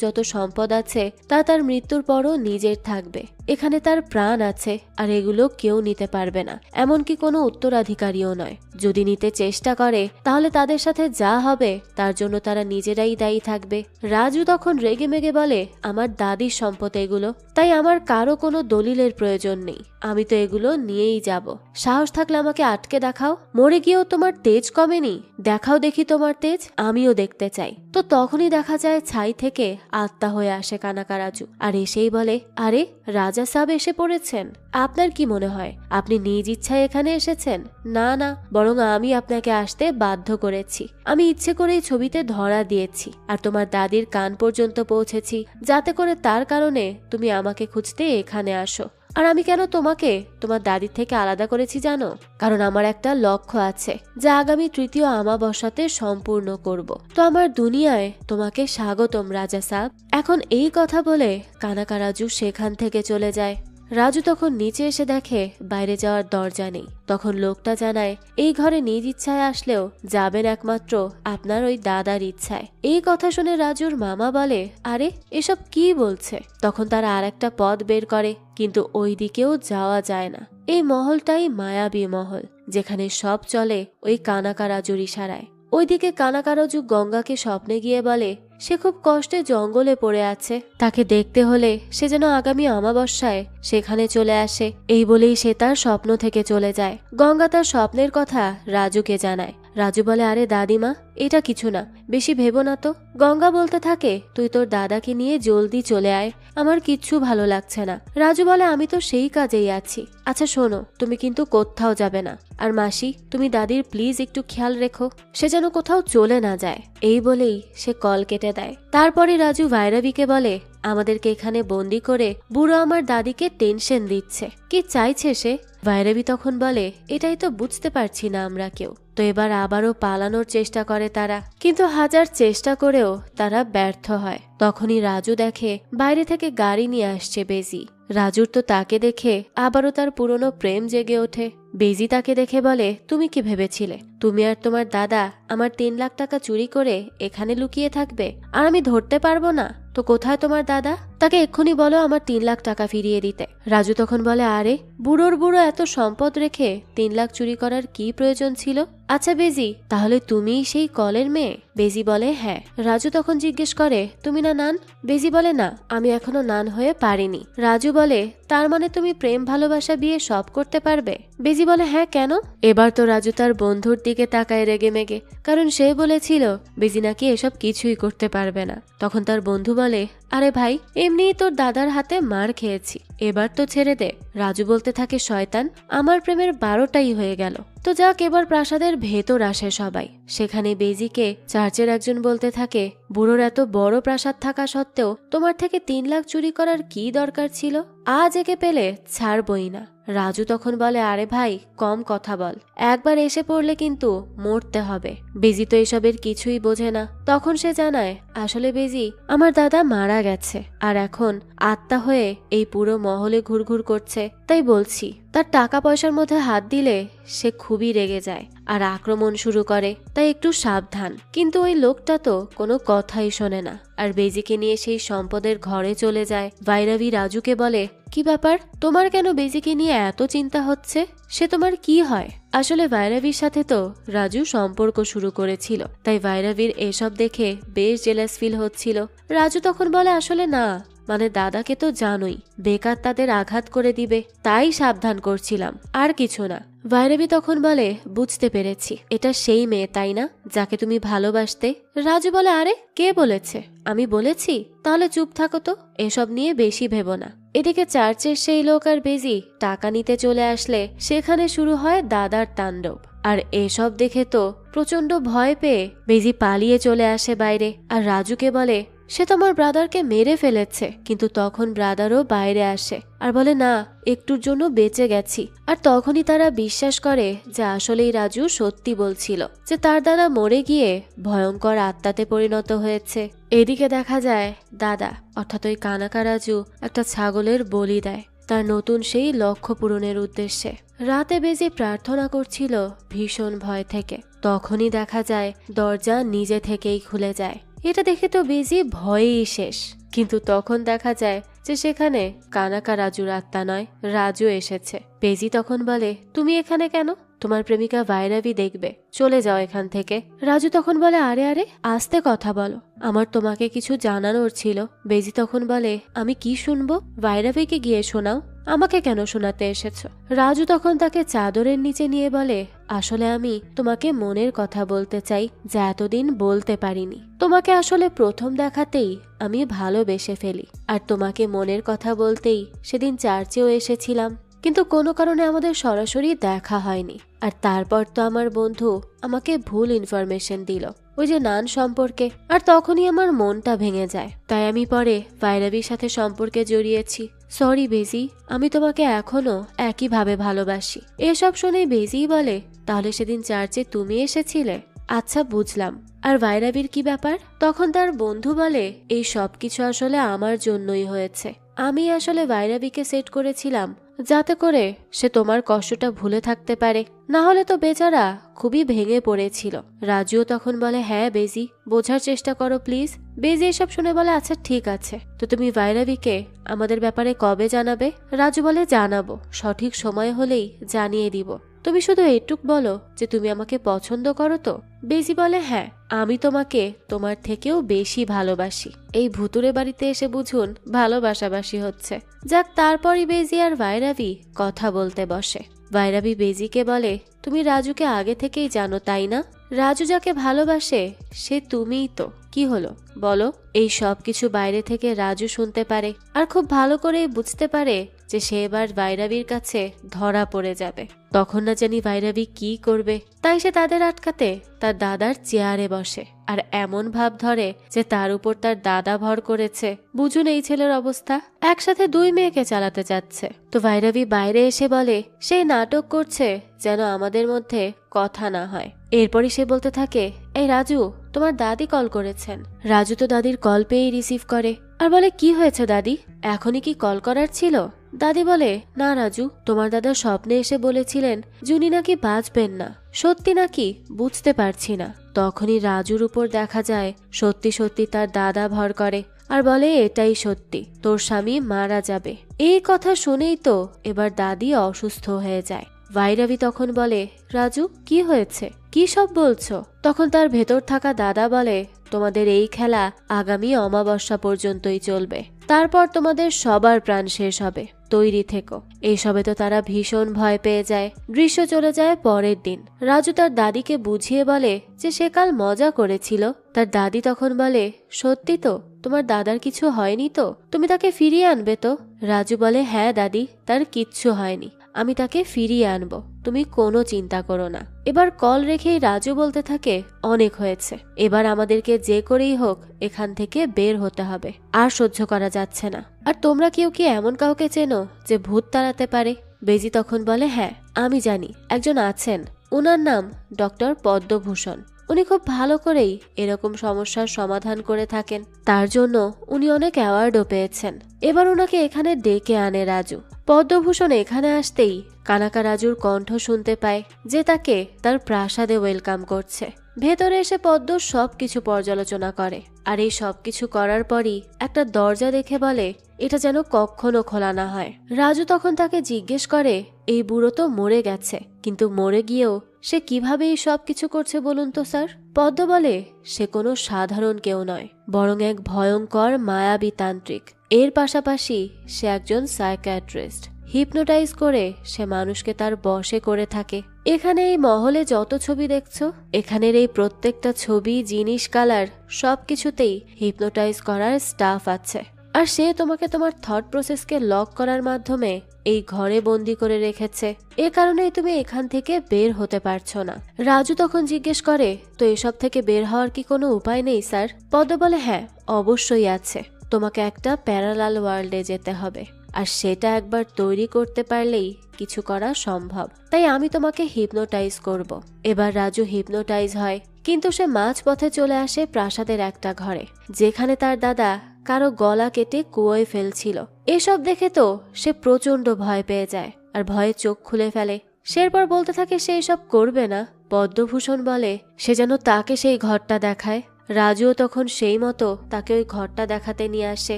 যত সম্পদ আছে তা তার মৃত্যুর পরও নিজের থাকবে। এখানে তার প্রাণ আছে আর এগুলো কেউ নিতে পারবে না, এমনকি কোনো উত্তরাধিকারীও নয়। যদি নিতে চেষ্টা করে তাহলে তাদের সাথে যা হবে তার জন্য তারা নিজেরাই দায়ী থাকবে। রাজু তখন রেগে মেগে বলে, আমার দাদির সম্পদ এগুলো, তাই আমার কারো কোনো দলিলের প্রয়োজন নেই, আমি তো এগুলো নিয়েই যাব। সাহস থাকলে আমাকে আটকে দেখাও, মরে গিয়েও তোমার তেজ কমেনি, দেখাও দেখি তোমার তেজ, আমিও দেখতে চাই। তো তখনই দেখা যায় ছাই থেকে আত্মা হয়ে আসে কানাকারাজু আর এসেই বলে, আরে রাজা সাহেব এসে পড়েছেন, আপনার কি মনে হয় আপনি নিজ ইচ্ছায় এখানে এসেছেন? না না, বরং আমি আপনাকে আসতে বাধ্য করেছি। আমি ইচ্ছে করেই ছবিতে ধরা দিয়েছি আর তোমার দাদির কান পর্যন্ত পৌঁছেছি, যাতে করে তার কারণে তুমি আমাকে খুঁজতে এখানে আসো। আর আমি কেন তোমাকে তোমার দাদির থেকে আলাদা করেছি জানো? কারণ আমার একটা লক্ষ্য আছে যা আগামী তৃতীয় আমাবস্যাতে সম্পূর্ণ করব। তো আমার দুনিয়ায় তোমাকে স্বাগতম রাজা সাহেব। এখন এই কথা বলে কানাকারাজু সেখান থেকে চলে যায়। রাজু তখন নিচে এসে দেখে বাইরে যাওয়ার দরজা নেই। তখন লোকটা জানায়, এই ঘরে নিজ ইচ্ছায় আসলেও যাবেন একমাত্র আপনার ওই দাদার ইচ্ছায়। এই কথা শুনে রাজুর মামা বলে, আরে এসব কি বলছে? তখন তারা আর একটা পথ বের করে, কিন্তু ওই দিকেও যাওয়া যায় না। এই মহলটাই মায়াবী মহল, যেখানে সব চলে ওই কানাকারাজুর ইশারায়। ওইদিকে কানাকারাজু গঙ্গাকে স্বপ্নে গিয়ে বলে, সে খুব কষ্টে জঙ্গলে পড়ে আছে, তাকে দেখতে হলে সে যেন আগামী অমাবস্যায় সেখানে চলে আসে। এই বলেই সে তার স্বপ্ন থেকে চলে যায়। গঙ্গা তার স্বপ্নের কথা রাজুকে জানায়। রাজু বলে, আরে দাদিমা, এটা কিছু না, বেশি ভেবো না তো। গঙ্গা বলতে থাকে, তুই তোর দাদাকে নিয়ে জলদি চলে আয়, আমার কিচ্ছু ভালো লাগছে না। রাজু বলে, আমি তো সেই কাজেই আছি। আচ্ছা শোনো, তুমি কিন্তু কোথাও যাবে না। আর মাসি, তুমি দাদির প্লিজ একটু খেয়াল রেখো, সে যেন কোথাও চলে না যায়। এই বলেই সে কল কেটে দেয়। তারপরে রাজু ভৈরবীকে বলে, আমাদেরকে এখানে বন্দি করে বুড়ো আমার দাদিকে টেনশন দিচ্ছে, কি চাইছে সে? ভৈরবী তখন বলে, এটাই তো বুঝতে পারছি না আমরা কেউ। তো এবার আবারও পালানোর চেষ্টা করে তারা, কিন্তু হাজার চেষ্টা করেও তারা ব্যর্থ হয়। তখনই রাজু দেখে বাইরে থেকে গাড়ি নিয়ে আসছে বেজি। রাজুর তো তাকে দেখে আবারও তার পুরনো প্রেম জেগে ওঠে। বেজি তাকে দেখে বলে, তুমি কি ভেবেছিলে তুমি আর তোমার দাদা আমার 3 লাখ টাকা চুরি করে এখানে লুকিয়ে থাকবে আর আমি ধরতে পারবো না? তো কোথায় তোমার দাদা? তাকে এক্ষুনি বলো আমার 3 লাখ টাকা ফিরিয়ে দিতে। রাজু তখন বলে আরে বুড়োর বুড়ো এত সম্পদ রেখে 3 লাখ চুরি করার কি প্রয়োজন ছিল? আচ্ছা বেজি, তাহলে তুমিই সেই কলের মেয়ে? বেজি বলে হ্যাঁ। রাজু তখন জিজ্ঞেস করে তুমি না নান? বেজি বলে না, আমি এখনো নান হয়ে পারিনি। রাজু বলে তার মানে তুমি প্রেম ভালোবাসা বিয়ে সব করতে পারবে? বেজি বলে হ্যাঁ কেন? এবার তো রাজু তার বন্ধুর দিকে তাকায় রেগে মেগে, কারণ সে বলেছিল বেজি নাকি এসব কিছুই করতে পারবে না। তখন তার বন্ধু বলে আরে ভাই এমনিই তোর দাদার হাতে মার খেয়েছি, এবার তো ছেড়ে দে। রাজু বলতে থাকে শয়তান, আমার প্রেমের 12টাই হয়ে গেল। তো যাক, এবার প্রাসাদের ভেতর আসে সবাই। সেখানে বেজিকে চার্চের একজন বলতে থাকে বুড়োর এত বড় প্রাসাদ থাকা সত্ত্বেও তোমার থেকে 3 লাখ চুরি করার কি দরকার ছিল? আজ একে পেলে ছাড়বই না। রাজু তখন বলে আরে ভাই কম কথা বল, একবার এসে পড়লে কিন্তু মরতে হবে। বেজি তো এসবের কিছুই বোঝে না। তখন সে জানায় আসলে বেজি আমার দাদা মারা গেছে আর এখন আত্মা হয়ে এই পুরো মহলে ঘুরঘুর করছে। তাই বলছি তার টাকা পয়সার মধ্যে হাত দিলে সে খুবই রেগে যায় আর আক্রমণ শুরু করে, তাই একটু সাবধান। কিন্তু ওই লোকটা তো কোনো কথাই শোনে না আর বেজিকে নিয়ে সেই সম্পদের ঘরে চলে যায়। ভাইরাবি রাজুকে বলে কি ব্যাপার, তোমার কেন বেজিকে নিয়ে এত চিন্তা হচ্ছে? সে তোমার কি হয়? আসলে ভাইরাবির সাথে তো রাজু সম্পর্ক শুরু করেছিল, তাই ভাইরাবির এসব দেখে বেশ জেলাস ফিল হচ্ছিল। রাজু তখন বলে আসলে না, মানে দাদাকে তো জানোই বেকার তাদের আঘাত করে দিবে, তাই সাবধান করছিলাম, আর কিছু না। ভাইরাবি তখন বলে বুঝতে পেরেছি, এটা সেই মেয়ে তাই না যাকে তুমি ভালোবাসতে? রাজু বলে আরে কে বলেছে? আমি বলেছি? তাহলে চুপ থাকো তো, এসব নিয়ে বেশি ভেবো না। এদিকে চার্চের সেই লোক আর বেজি টাকা নিতে চলে আসলে সেখানে শুরু হয় দাদার তাণ্ডব। আর এসব দেখে তো প্রচন্ড ভয় পেয়ে বেজি পালিয়ে চলে আসে বাইরে আর রাজুকে বলে সে তো আমার ব্রাদারকে মেরে ফেলেছে। কিন্তু তখন ব্রাদারও বাইরে আসে আর বলে না, একটুর জন্য বেঁচে গেছি। আর তখনই তারা বিশ্বাস করে যে আসলেই রাজু সত্যি বলছিল যে তার দাদা মরে গিয়ে ভয়ঙ্কর আত্মাতে পরিণত হয়েছে। এদিকে দেখা যায় দাদা অর্থাৎ ওই কানাকা রাজু একটা ছাগলের বলি দেয় তার নতুন সেই লক্ষ্য পূরণের উদ্দেশ্যে। রাতে বেজি প্রার্থনা করছিল ভীষণ ভয় থেকে। তখনই দেখা যায় দরজা নিজে থেকেই খুলে যায়। এটা দেখে তো বেজি ভয়েই শেষ। কিন্তু তখন দেখা যায় যে সেখানে কানাকা রাজুর আত্মা নয়, রাজু এসেছে। বেজি তখন বলে তুমি এখানে কেন? তোমার প্রেমিকা ভাইরাবি দেখবে, চলে যাও এখান থেকে। রাজু তখন বলে আরে আরে আস্তে কথা বলো, আমার তোমাকে কিছু জানানোর ছিল। বেজি তখন বলে আমি কি শুনবো? ভাইরাবিকে গিয়ে শোনাও, আমাকে কেন শোনাতে এসেছো? রাজু তখন তাকে চাদরের নিচে নিয়ে বলে আসলে আমি তোমাকে মনের কথা বলতে চাই যা এতদিন বলতে পারিনি। তোমাকে আসলে প্রথম দেখাতেই আমি ভালোবেসে ফেলি আর তোমাকে মনের কথা বলতেই সেদিন চার্চেও এসেছিলাম, কিন্তু কোনো কারণে আমাদের সরাসরি দেখা হয়নি। আর তারপর তো আমার বন্ধু আমাকে ভুল ইনফরমেশন দিল ওই যে নান সম্পর্কে, আর তখনই আমার মনটা ভেঙে যায়। তাই আমি পরে ভাইরাবির সাথে সম্পর্কে জড়িয়েছি। সরি বেজি, আমি তোমাকে এখনো একইভাবে ভালোবাসি। এসব শুনে বেজি বলে তাহলে সেদিন চার্চে তুমি এসেছিলে? আচ্ছা বুঝলাম। আর ভাইরাবির কি ব্যাপার? তখন তার বন্ধু বলে এই সবকিছু আসলে আমার জন্যই হয়েছে। আমি আসলে ভাইরাবিকে সেট করেছিলাম যাতে করে সে তোমার কষ্টটা ভুলে থাকতে পারে, না হলে তো বেচারা খুবই ভেঙে পড়েছিল। রাজুও তখন বলে হ্যাঁ বেজি, বোঝার চেষ্টা করো প্লিজ। বেজি এসব শুনে বলে আচ্ছা ঠিক আছে, তো তুমি ভাইরাবিকে আমাদের ব্যাপারে কবে জানাবে? রাজু বলে জানাবো, সঠিক সময় হলেই জানিয়ে দিব। তুমি শুধু এইটুক বলো যে তুমি আমাকে পছন্দ করো তো? বেজি বলে হ্যাঁ, আমি তোমাকে তোমার থেকেও বেশি ভালোবাসি। এই ভুতুরে বাড়িতে এসে বুঝুন ভালোবাসাবাসি হচ্ছে। যাক, তারপরই বেজি আর ভাইরাবি কথা বলতে বসে। ভাইরাবি বেজিকে বলে তুমি রাজুকে আগে থেকেই জানো তাই না? রাজু যাকে ভালোবাসে সে তুমিই তো। কি হলো বলো? এই সব কিছু বাইরে থেকে রাজু শুনতে পারে আর খুব ভালো করেই বুঝতে পারে যে সে এবার ভাইরাবির কাছে ধরা পড়ে যাবে। তখন না জানি ভাইরাবি কি করবে, তাই সে তাদের আটকাতে তার দাদার চেয়ারে বসে আর এমন ভাব ধরে যে তার উপর তার দাদা ভর করেছে। বুঝুন এই ছেলের অবস্থা, একসাথে 2 মেয়েকে চালাতে যাচ্ছে। তো ভাইরাবি বাইরে এসে বলে সেই নাটক করছে যেন আমাদের মধ্যে কথা না হয়। এরপরই সে বলতে থাকে এই রাজু, তোমার দাদি কল করেছেন। রাজু তো দাদির কল পেয়েই রিসিভ করে আর বলে কি হয়েছে দাদি, এখনই কি কল করার ছিল? দাদি বলে না রাজু, তোমার দাদা স্বপ্নে এসে বলেছিলেন যে উনি নাকি বাঁচবেন না, সত্যি নাকি বুঝতে পারছি না। তখনই রাজুর উপর দেখা যায় সত্যি সত্যি তার দাদা ভর করে আর বলে এটাই সত্যি, তোর স্বামী মারা যাবে। এই কথা শুনেই তো এবার দাদি অসুস্থ হয়ে যায়। ভাইরাবি তখন বলে, রাজু কি হয়েছে, কি সব বলছো? তখন তার ভেতর থাকা দাদা বলে, তোমাদের এই খেলা আগামী অমাবস্যা পর্যন্তই চলবে, তারপর তোমাদের সবার প্রাণ শেষ হবে, তৈরি থেকো। এইসবে তো তারা ভীষণ ভয় পেয়ে যায়। দৃশ্য চলে যায় পরের দিন। রাজু তার দাদিকে বুঝিয়ে বলে যে সে কাল মজা করেছিল। তার দাদি তখন বলে, সত্যি তো, তোমার দাদার কিছু হয়নি তো? তুমি তাকে ফিরিয়ে আনবে তো? রাজু বলে, হ্যাঁ দাদি, তার কিচ্ছু হয়নি, আমি তাকে ফিরিয়ে আনবো, তুমি কোনো চিন্তা করো না। এবার কল রেখেই রাজু বলতে থাকে, অনেক হয়েছে, এবার আমাদেরকে যে করেই হোক এখান থেকে বের হতে হবে, আর সহ্য করা যাচ্ছে না। আর তোমরা কেউ কি এমন কাউকে চেনো যে ভূত তাড়াতে পারে? বেজি তখন বলে, হ্যাঁ আমি জানি, একজন আছেন, ওনার নাম ডক্টর পদ্মভূষণ। উনি খুব ভালো করেই এরকম সমস্যার সমাধান করে থাকেন, তার জন্য উনি অনেক অ্যাওয়ার্ডও পেয়েছেন। এবার ওনাকে এখানে ডেকে আনে রাজু। পদ্মভূষণ এখানে আসতেই কানাকা রাজুর কণ্ঠ শুনতে পায় যে তাকে তার প্রাসাদে ওয়েলকাম করছে। ভেতরে এসে পদ্ম সবকিছু পর্যালোচনা করে, আর এই সবকিছু করার পরই একটা দরজা দেখে বলে, এটা যেন কখনো খোলা না হয়। রাজু তখন তাকে জিজ্ঞেস করে, এই বুড়ো তো মরে গেছে, কিন্তু মরে গিয়েও সে কিভাবে এই সব কিছু করছে বলুন তো স্যার? পদ্ম বলে, সে কোনো সাধারণ কেউ নয়, বরং এক ভয়ঙ্কর মায়াবী তান্ত্রিক। এর পাশাপাশি সে একজন সাইকিয়াট্রিস্ট। হিপনোটাইজ করে সে মানুষকে তার বশে করে থাকে। এখানে এই মহলে যত ছবি দেখছো, এখানের এই প্রত্যেকটা ছবি, জিনিস, কালার সবকিছুতেই হিপনোটাইজ করার স্টাফ আছে। আর সে তোমাকে তোমার থট প্রসেসকে লক করার মাধ্যমে এই ঘরে বন্দি করে রেখেছে। এ কারণেই তুমি এখান থেকে বের হতে পারছো না। রাজু তখন জিজ্ঞেস করে, তো এসব থেকে বের হওয়ার কি কোনো উপায় নেই স্যার? পদ্ম বলে, হ্যাঁ অবশ্যই আছে, তোমাকে একটা প্যারালাল ওয়ার্ল্ডে যেতে হবে, আর সেটা একবার তৈরি করতে পারলেই কিছু করা সম্ভব। তাই আমি তোমাকে হিপনোটাইজ করব। এবার রাজু হিপনোটাইজ হয়, কিন্তু সে মাঝপথে চলে আসে প্রাসাদের একটা ঘরে, যেখানে তার দাদা কারো গলা কেটে কুয়োয় ফেলছিল। এসব দেখে তো সে প্রচন্ড ভয় পেয়ে যায়, আর ভয়ে চোখ খুলে ফেলে। সে এরপর বলতে থাকে সে এসব করবে না। পদ্মভূষণ বলে সে যেন তাকে সেই ঘরটা দেখায়। রাজুও তখন সেই মতো তাকে ওই ঘরটা দেখাতে নিয়ে আসে।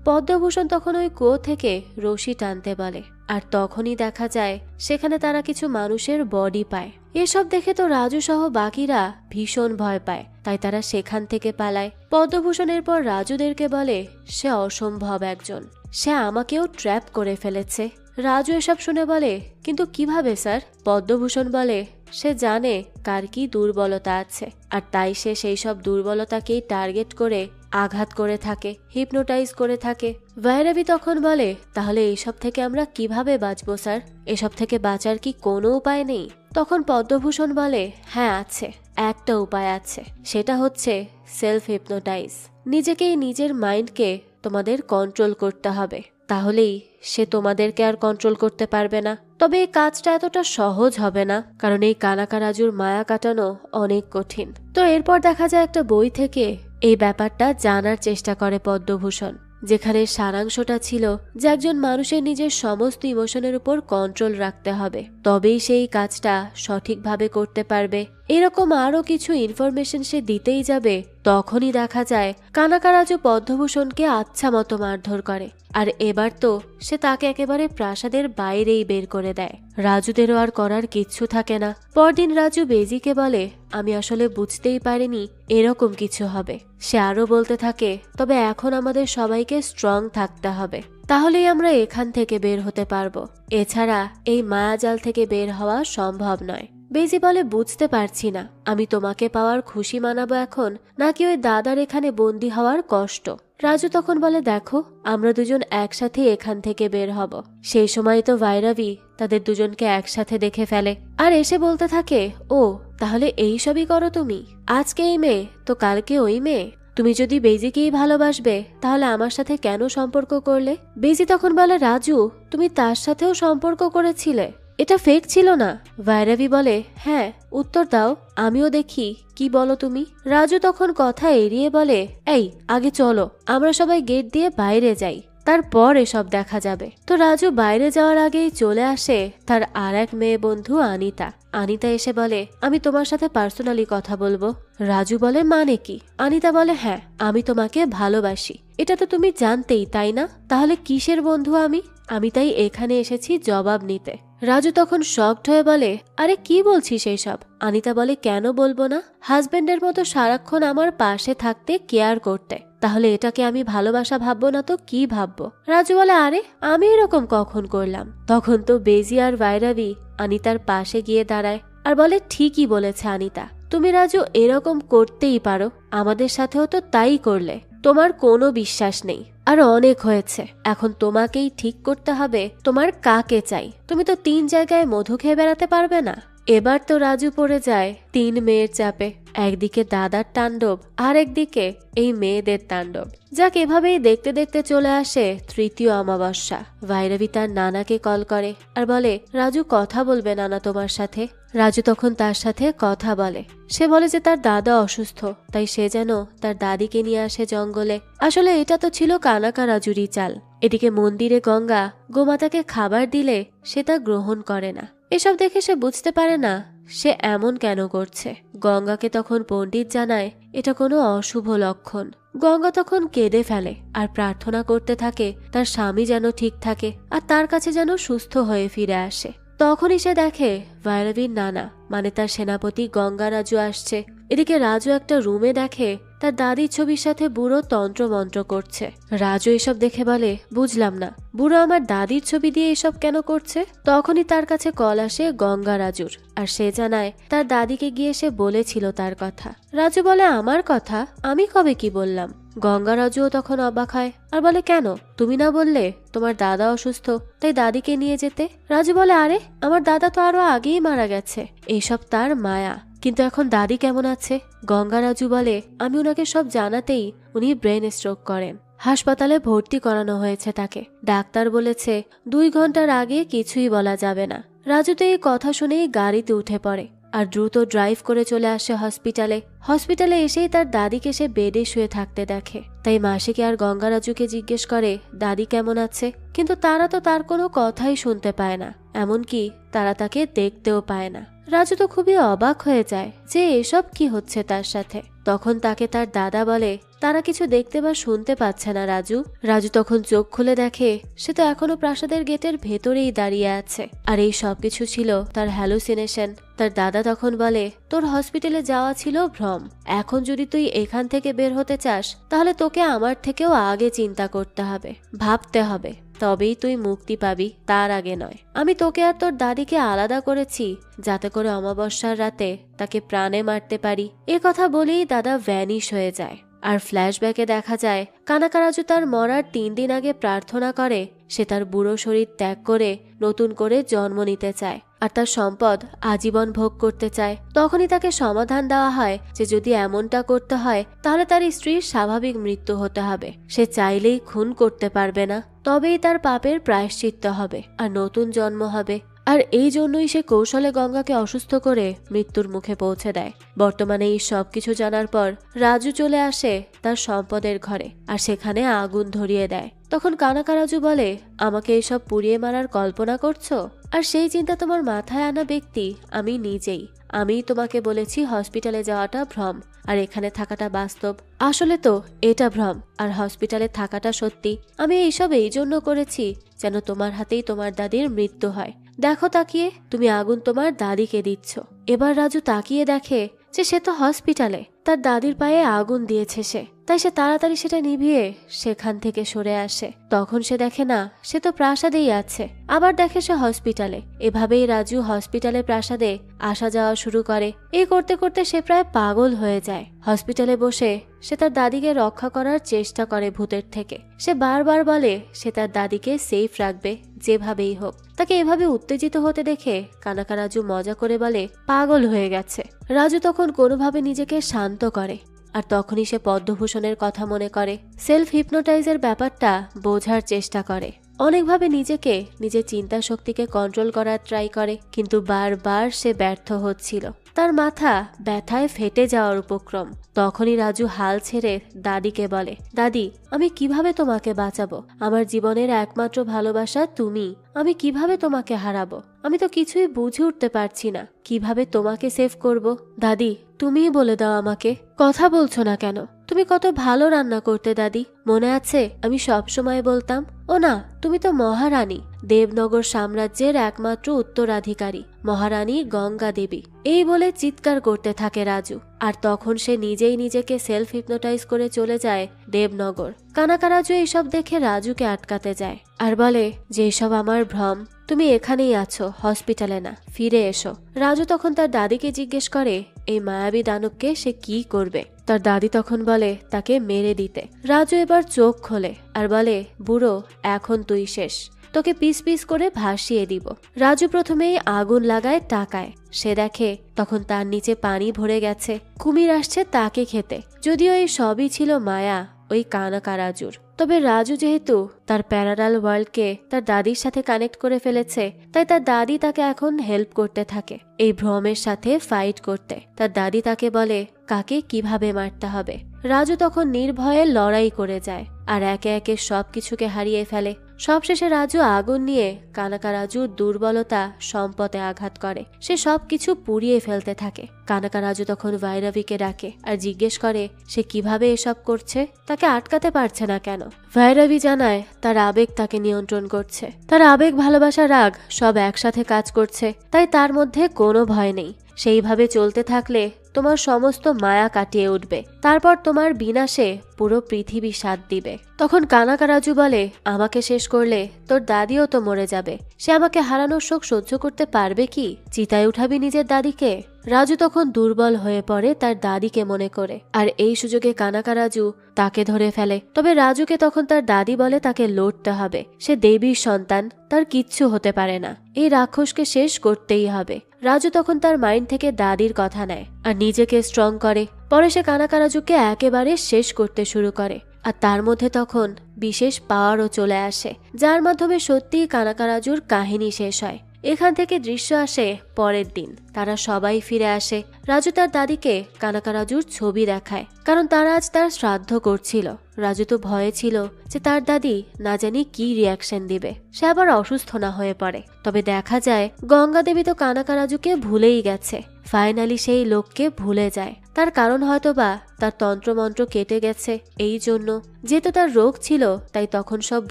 পদ্মভূষণ তখন ওই কুয়ো থেকে রশি টানতে বলে, আর তখনই দেখা যায় সেখানে তারা কিছু মানুষের বডি পায়। এসব দেখে তো রাজু সহ বাকিরা ভীষণ ভয় পায়, তাই তারা সেখান থেকে পালায়। পদ্মভূষণের পর রাজুদেরকে বলে সে অসম্ভব একজন, সে আমাকেও ট্র্যাপ করে ফেলেছে। রাজু এসব শুনে বলে, কিন্তু কিভাবে স্যার? পদ্মভূষণ বলে, সে জানে কার কি দুর্বলতা আছে, আর তাই সে সেই সব দুর্বলতাকেই টার্গেট করে আঘাত করে থাকে, হিপনোটাইজ করে থাকে। ভাইরাবি তখন বলে, তাহলে এইসব থেকে আমরা কিভাবে বাঁচবো স্যার? এসব থেকে বাঁচার কি কোনো উপায় নেই? তখন পদ্মভূষণ বলে, হ্যাঁ আছে, একটা উপায় আছে, সেটা হচ্ছে সেলফ হিপনোটাইজ। নিজেকেই নিজের মাইন্ডকে তোমাদের কন্ট্রোল করতে হবে, তাহলেই সে তোমাদেরকে আর কন্ট্রোল করতে পারবে না। তবে এই কাজটা এতটা সহজ হবে না, কারণ এই কানাকা রাজুর মায়া কাটানো অনেক কঠিন। তো এরপর দেখা যায় একটা বই থেকে এই ব্যাপারটা জানার চেষ্টা করে পদ্মভূষণ, যেখানে সারাংশটা ছিল যে একজন মানুষের নিজের সমস্ত ইমোশনের উপর কন্ট্রোল রাখতে হবে, তবেই সেই কাজটা সঠিকভাবে করতে পারবে। এরকম আরো কিছু ইনফরমেশন সে দিতেই যাবে, তখনই দেখা যায় কানাকা রাজু পদ্মভূষণকে আচ্ছা মতো মারধর করে। আর এবার তো সে তাকে একেবারে প্রাসাদের বাইরেই বের করে দেয়। রাজুদেরও আর করার কিচ্ছু থাকে না। পরদিন রাজু বেজিকে বলে, আমি আসলে বুঝতেই পারিনি এরকম কিছু হবে। সে আরো বলতে থাকে, তবে এখন আমাদের সবাইকে স্ট্রং থাকতে হবে, তাহলেই আমরা এখান থেকে বের হতে পারবো। এছাড়া এই মায়াজাল থেকে বের হওয়া সম্ভব নয়। বেজি বলে, বুঝতে পারছি না, আমি তোমাকে পাওয়ার খুশি মানাবো এখন, নাকি ওই দাদার এখানে বন্দী হওয়ার কষ্ট? রাজু তখন বলে, দেখো আমরা দুজন একসাথে এখান থেকে বের হব। সেই সময় তো ভাইরাবি তাদের দুজনকে একসাথে দেখে ফেলে, আর এসে বলতে থাকে, ও তাহলে এই সবই করো তুমি? আজকে এই মেয়ে তো কালকে ওই মেয়ে। তুমি যদি বেজিকেই ভালোবাসবে তাহলে আমার সাথে কেন সম্পর্ক করলে? বেজি তখন বলে, রাজু তুমি তার সাথেও সম্পর্ক করেছিলে, এটা ফেক ছিল না? ভাইরাবি বলে, হ্যাঁ উত্তর দাও, আমিও দেখি কি বলো তুমি। রাজু তখন কথা এড়িয়ে বলে, এই আগে চলো আমরা সবাই গেট দিয়ে বাইরে যাই, তারপর এসব দেখা যাবে। তো রাজু বাইরে যাওয়ার আগেই চলে আসে তার আর এক মেয়ে বন্ধু আনিতা। আনিতা এসে বলে, আমি তোমার সাথে পার্সোনালি কথা বলবো। রাজু বলে, মানে কি? আনিতা বলে, হ্যাঁ আমি তোমাকে ভালোবাসি, এটা তো তুমি জানতেই, তাই না? তাহলে কিসের বন্ধু আমি? আমি তাই এখানে এসেছি জবাব নিতে। রাজু তখন শকড হয়ে বলে, আরে কি বলছিস এইসব? অনিতা বলে, কেন বলবো না? হাজবেন্ডের মতো সারাক্ষণ আমার পাশে থাকতে, কেয়ার করতে, তাহলে এটাকে আমি ভালোবাসা ভাববো না তো কি ভাববো? রাজু বলে, আরে আমি এরকম কখন করলাম? তখন তো বেজি আর ভাইরাবি অনিতার পাশে গিয়ে দাঁড়ায় আর বলে, ঠিকই বলেছে অনিতা, তুমি রাজু এরকম করতেই পারো, আমাদের সাথেও তো তাই করলে, তোমার কোনো বিশ্বাস নেই। আর অনেক হয়েছে, এখন তোমাকেই ঠিক করতে হবে তোমার কাকে চাই। তুমি তো 3 জায়গায় মধু খেয়ে বেড়াতে পারবে না। এবার তো রাজু পড়ে যায় 3 মেয়ের চাপে, একদিকে দাদার তাণ্ডব আর একদিকে এই মেয়েদের তাণ্ডব। যাক, এভাবেই দেখতে দেখতে চলে আসে 3য় অমাবস্যা। ভাইরাবি তার নানাকে কল করে আর বলে, রাজু কথা বলবে নানা তোমার সাথে। রাজু তখন তার সাথে কথা বলে। সে বলে যে তার দাদা অসুস্থ, তাই সে যেন তার দাদিকে নিয়ে আসে জঙ্গলে। আসলে এটা তো ছিল কানাকা রাজুরই চাল। এদিকে মন্দিরে গঙ্গা গোমাতাকে খাবার দিলে সে তা গ্রহণ করে না। এসব দেখে সে বুঝতে পারে না সে এমন কেন করছে। গঙ্গাকে তখন পণ্ডিত জানায় এটা কোনো অশুভ লক্ষণ। গঙ্গা তখন কেঁদে ফেলে আর প্রার্থনা করতে থাকে তার স্বামী যেন ঠিক থাকে আর তার কাছে যেন সুস্থ হয়ে ফিরে আসে। তখনই সে দেখে ভাইরাবির নানা মানে তার সেনাপতি গঙ্গা রাজু আসছে। এদিকে রাজু একটা রুমে দেখে তার দাদির ছবির সাথে বুড়ো তন্ত্র মন্ত্র করছে। রাজু এসব দেখে বলে, বুঝলাম না, বুড়ো আমার দাদির ছবি দিয়ে এসব কেন করছে? তখনই তার কাছে কল আসে গঙ্গা রাজুর আর সে জানায় তার দাদিকে গিয়ে সে বলেছিল তার কথা। রাজু বলে, আমার কথা? আমি কবে কি বললাম? গঙ্গা রাজুও তখন অবাক হয় আর বলে, কেন? তুমি না বললে তোমার দাদা অসুস্থ, তাই দাদিকে নিয়ে যেতে? রাজু বলে, আরে আমার দাদা তো আরো আগেই মারা গেছে, এইসব তার মায়া, কিন্তু এখন দাদি কেমন আছে? গঙ্গা রাজু বলে, আমি ওনাকে সব জানাতেই উনি ব্রেন স্ট্রোক করেন। হাসপাতালে ভর্তি করানো হয়েছে তাকে। ডাক্তার বলেছে 2 ঘন্টার আগে কিছুই বলা যাবে না। রাজু তো এই কথা শুনেই গাড়িতে উঠে পড়ে আর দ্রুত ড্রাইভ করে চলে আসে হসপিটালে। হসপিটালে এসেই তার দাদিকে সে বেডে শুয়ে থাকতে দেখে। তাই মাসিকে আর গঙ্গা রাজুকে জিজ্ঞেস করে দাদি কেমন আছে, কিন্তু তারা তো তার কোনো কথাই শুনতে পায় না, এমনকি তারা তাকে দেখতেও পায় না। রাজু তো খুবই অবাক হয়ে যায় যে এসব কি হচ্ছে তার সাথে। তখন তাকে তার দাদা বলে, তারা কিছু দেখতে বা শুনতে পাচ্ছে না রাজু। রাজু তখন চোখ খুলে দেখে সে তো এখনো প্রাসাদের গেটের ভেতরেই দাঁড়িয়ে আছে আর এই সবকিছু ছিল তার হ্যালুসিনেশন। তার দাদা তখন বলে, তোর হসপিটালে যাওয়া ছিল ভ্রম, এখন যদি তুই এখান থেকে বের হতে চাস তাহলে তোকে আমার থেকেও আগে চিন্তা করতে হবে, ভাবতে হবে, তবেই তুই মুক্তি পাবি, তার আগে নয়। আমি তোকে আর তোর দাদিকে আলাদা করেছি যাতে করে অমাবস্যার রাতে তাকে প্রাণে মারতে পারি। এ কথা বলেই দাদা ভ্যানিশ হয়ে যায়। আর ফ্ল্যাশব্যাকে দেখা যায় কানাকা রাজু তার মরার 3 দিন আগে প্রার্থনা করে সে তার বুড়ো শরীর ত্যাগ করে নতুন করে জন্ম নিতে চায় আর তার সম্পদ আজীবন ভোগ করতে চায়। তখনই তাকে সমাধান দেওয়া হয় যে যদি এমনটা করতে হয় তাহলে তার স্ত্রীর স্বাভাবিক মৃত্যু হতে হবে। সে চাইলেই খুন করতে পারবে না, তবেই তার পাপের প্রায়শ্চিত্ত হবে আর নতুন জন্ম হবে। আর এই জন্যই সে কৌশলে গঙ্গাকে অসুস্থ করে মৃত্যুর মুখে পৌঁছে দেয়। বর্তমানে এই সবকিছু জানার পর রাজু চলে আসে তার সম্পদের ঘরে আর সেখানে আগুন ধরিয়ে দেয়। তখন কানাকা রাজু বলে, আমাকে এসব পুড়িয়ে মারার কল্পনা করছো? আর সেই চিন্তা তোমার মাথায় আনা ব্যক্তি আমি নিজেই। আমিই তোমাকে বলেছি হসপিটালে যাওয়াটা ভ্রম আর এখানে থাকাটা বাস্তব। আসলে তো এটা ভ্রম আর হসপিটালে থাকাটা সত্যি। আমি এইসব এই জন্য করেছি যেন তোমার হাতেই তোমার দাদির মৃত্যু হয়। দেখো তাকিয়ে, তুমি আগুন তোমার দাদিকে দিচ্ছ। এবার রাজু তাকিয়ে দেখে যে সে তো হসপিটালে, তার দাদির পায়ে আগুন দিয়েছে সে। তাই সে তাড়াতাড়ি সেটা নিভিয়ে সেখান থেকে সরে আসে। তখন সে দেখে না সে তো প্রাসাদেই আছে, আবার দেখে সে হসপিটালে। এভাবেই রাজু হসপিটালে প্রাসাদে আসা যাওয়া শুরু করে। এই করতে করতে সে প্রায় পাগল হয়ে যায়। হসপিটালে বসে সে তার দাদিকে রক্ষা করার চেষ্টা করে ভূতের থেকে। সে বারবার বলে সে তার দাদিকে সেফ রাখবে যেভাবেই হোক। তাকে এভাবে উত্তেজিত হতে দেখে কানাকা রাজু মজা করে বলে, পাগল হয়ে গেছে। রাজু তখন কোনোভাবে নিজেকে শান্ত করে আর তখনই সে পদ্মভূষণের কথা মনে করে। সেলফ হিপনোটাইজের ব্যাপারটা বোঝার চেষ্টা করে। অনেকভাবে নিজেকে নিজের চিন্তা শক্তিকে কন্ট্রোল করার ট্রাই করে, কিন্তু বারবার সে ব্যর্থ হচ্ছিল। তার মাথা ব্যথায় ফেটে যাওয়ার উপক্রম। তখনই রাজু হাল ছেড়ে দাদিকে বলে, দাদি আমি কিভাবে তোমাকে বাঁচাবো? আমার জীবনের একমাত্র ভালোবাসা তুমি, আমি কিভাবে তোমাকে হারাবো? আমি তো কিছুই বুঝে উঠতে পারছি না কিভাবে তোমাকে সেভ করব। দাদি তুমিই বলে দাও আমাকে। কথা বলছো না কেন? তুমি কত ভালো রান্না করতে দাদি, মনে আছে আমি সব সময় বলতাম। ও না, তুমি তো মহারানী, দেবনগর সাম্রাজ্যের একমাত্র উত্তরাধিকারী, মহারানী গঙ্গা দেবী। এই বলে চিৎকার করতে থাকে রাজু। আর তখন সে নিজেই নিজেকে সেলফ হিপনোটাইজ করে চলে যায় দেবনগর। কানাকা রাজু এইসব দেখে রাজুকে আটকাতে যায় আর বলে যে এসব আমার ভ্রম, তুমি এখানেই আছো, হসপিটালে না, ফিরে এসো। রাজু তখন তার দাদিকে জিজ্ঞেস করে এই মায়াবী দানবকে সে কি করবে। তার দাদি তখন বলে তাকে মেরে দিতে। রাজু এবার চোখ খোলে আর বলে বুড়ো, এখন তুই শেষ, তোকে পিস পিস করে ভাসিয়ে দিব। রাজু প্রথমেই আগুন লাগায় টাকায়। সে দেখে তখন তার নিচে পানি ভরে গেছে, কুমির আসছে তাকে খেতে। যদিও এই সবই ছিল মায়া ওই কানাকা রাজুর। তবে রাজু যেহেতু তার প্যারালাল ওয়ার্ল্ডকে তার দাদির সাথে কানেক্ট করে ফেলেছে, তাই তার দাদি তাকে এখন হেল্প করতে থাকে এই ভ্রমের সাথে ফাইট করতে। তার দাদি তাকে বলে কাকে কিভাবে মারতে হবে। রাজু তখন নির্ভয়ে লড়াই করে যায় আর একে একে সবকিছুকে হারিয়ে ফেলে। সবশেষে রাজু আগুন নিয়ে কানাকা রাজুর দুর্বলতা সম্পদে আঘাত করে। সে সবকিছু পুড়িয়ে ফেলতে থাকে। কানাকা রাজু তখন ভৈরবীকে ডাকে আর জিজ্ঞেস করে সে কিভাবে এসব করছে, তাকে আটকাতে পারছে না কেন। ভৈরবী জানায় তার আবেগ তাকে নিয়ন্ত্রণ করছে, তার আবেগ, ভালোবাসা, রাগ সব একসাথে কাজ করছে, তাই তার মধ্যে কোনো ভয় নেই। সেইভাবে চলতে থাকলে তোমার সমস্ত মায়া কাটিয়ে উঠবে, তারপর তোমার বিনাশে পুরো পৃথিবী সাথ দিবে। তখন কানাকা রাজু বলে আমাকে শেষ করলে তোর দাদিও তো মরে যাবে, সে আমাকে হারানোর শোক সহ্য করতে পারবে কি? চিতায় উঠাবি নিজের দাদিকে? রাজু তখন দুর্বল হয়ে পড়ে তার দাদিকে মনে করে, আর এই সুযোগে কানাকা রাজু তাকে ধরে ফেলে। তবে রাজুকে তখন তার দাদি বলে তাকে লড়তে হবে, সে দেবীর সন্তান, তার কিচ্ছু হতে পারে না, এই রাক্ষসকে শেষ করতেই হবে। রাজু তখন তার মাইন্ড থেকে দাদির কথা নেয় আর নিজেকে স্ট্রং করে। পরে সে কানাকা রাজুকে একেবারে শেষ করতে শুরু করে। আর তার মধ্যে তখন বিশেষ পাওয়ারও চলে আসে, যার মাধ্যমে সত্যিই কানাকা রাজুর কাহিনী শেষ হয়। এখান থেকে দৃশ্য আসে পরের দিন। তারা সবাই ফিরে আসে। রাজু তার দাদিকে কানাকা রাজুর ছবি দেখায়, কারণ তারা আজ তার শ্রাদ্ধ করছিল। রাজু তো ভয়ে ছিল যে তার দাদি না জানি কি রিয়াকশন দিবে, সে আবার অসুস্থ না হয়ে পড়ে। তবে দেখা যায় গঙ্গা দেবী তো কানাকা রাজুকে ভুলেই গেছে। ফাইনালি সেই লোককে ভুলে যায়। তার কারণ হয়তোবা তার তন্ত্রমন্ত্র কেটে গেছে, এই জন্য। যেহেতু তার রোগ ছিল তাই তখন সব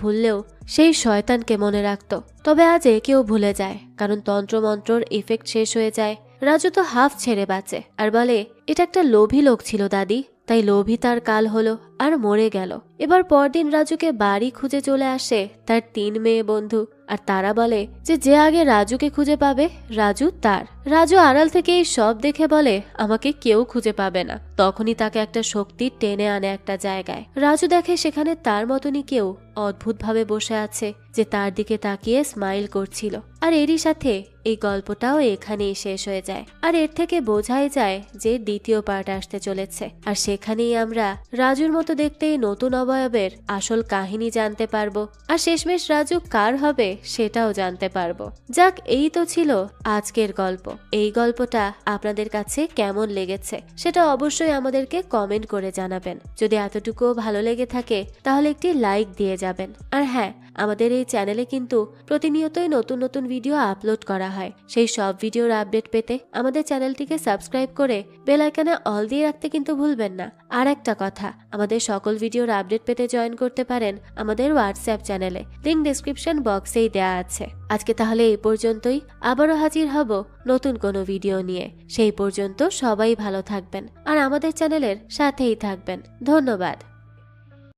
ভুললেও সেই শয়তানকে মনে রাখত। তবে আজ একেও ভুলে যায়, কারণ তন্ত্রমন্ত্রর ইফেক্ট শেষ হয়ে যায়। রাজু তো হাফ ছেড়ে বাঁচে আর বলে এটা একটা লোভী লোক ছিল দাদি, তাই লোভী তার কাল হলো আর মরে গেল। এবার পরদিন রাজুকে বাড়ি খুঁজে চলে আসে তার 3 মেয়ে বন্ধু, আর তারা বলে যে আগে রাজুকে খুঁজে পাবে রাজু তার। রাজু আড়াল থেকে এই সব দেখে বলে আমাকে কেউ খুঁজে পাবে না। তখনই তাকে একটা শক্তি টেনে আনে একটা জায়গায়। রাজু দেখে সেখানে তার মতনই কেউ অদ্ভুতভাবে বসে আছে, যে তার দিকে তাকিয়ে স্মাইল করছিল। আর এরই সাথে এই গল্পটাও এখানেই শেষ হয়ে যায়। আর এর থেকে বোঝাই যায় যে দ্বিতীয় পার্ট আসতে চলেছে, আর সেখানেই আমরা রাজুর মতো দেখতে এই নতুন অবয়বের আসল কাহিনী জানতে পারবো, আর শেষমেশ রাজু কার হবে সেটাও জানতে পারবো। যাক, এই তো ছিল আজকের গল্প। এই গল্পটা আপনাদের কাছে কেমন লেগেছে সেটা অবশ্যই আমাদেরকে কমেন্ট করে জানাবেন। যদি এতটুকুও ভালো লেগে থাকে তাহলে একটি লাইক দিয়ে যাবেন। আর হ্যাঁ, আমাদের এই চ্যানেলে কিন্তু প্রতিনিয়তই নতুন নতুন ভিডিও আপলোড করা হয়। সেই সব ভিডিওর আপডেট পেতে আমাদের চ্যানেলটিকে সাবস্ক্রাইব করে বেল আইকনে অল দিয়ে রাখতে কিন্তু ভুলবেন না। আর একটা কথা, আমাদের সকল ভিডিওর আপডেট পেতে জয়েন করতে পারেন আমাদের হোয়াটসঅ্যাপ চ্যানেলে, লিংক ডেসক্রিপশন বক্সেই দেওয়া আছে। আজকে তাহলে এই পর্যন্তই, আবারও হাজির হব নতুন কোনো ভিডিও নিয়ে। সেই পর্যন্ত সবাই ভালো থাকবেন আর আমাদের চ্যানেলের সাথেই থাকবেন। ধন্যবাদ।